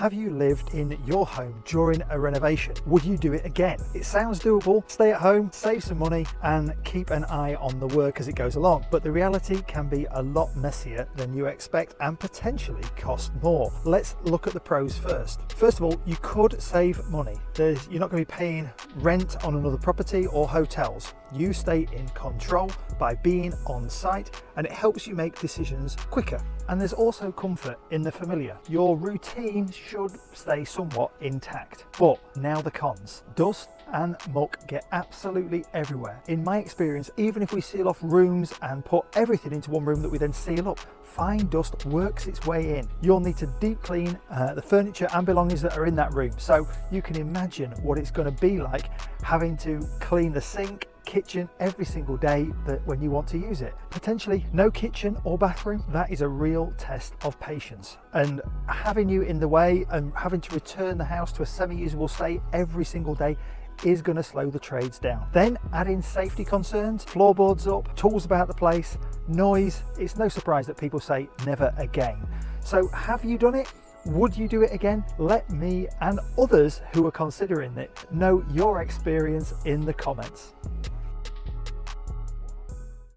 Have you lived in your home during a renovation? Would you do it again? It sounds doable. Stay at home, save some money, and keep an eye on the work as it goes along. But the reality can be a lot messier than you expect and potentially cost more. Let's look at the pros first. First of all, you could save money. You're not going to be paying rent on another property or hotels. You stay in control by being on site, and it helps you make decisions quicker. And there's also comfort in the familiar. Your routine should stay somewhat intact. But now the cons. Dust and muck get absolutely everywhere. In my experience, even if we seal off rooms and put everything into one room that we then seal up, fine dust works its way in. You'll need to deep clean the furniture and belongings that are in that room. So you can imagine what it's going to be like having to clean the sink, kitchen every single day when you want to use it. Potentially no kitchen or bathroom. That is a real test of patience, and having you in the way and having to return the house to a semi-usable state every single day is going to slow the trades down. Then add in safety concerns, floorboards up, tools about the place, noise. It's no surprise that people say never again. So have you done it? Would you do it again? Let me and others who are considering it know your experience in the comments.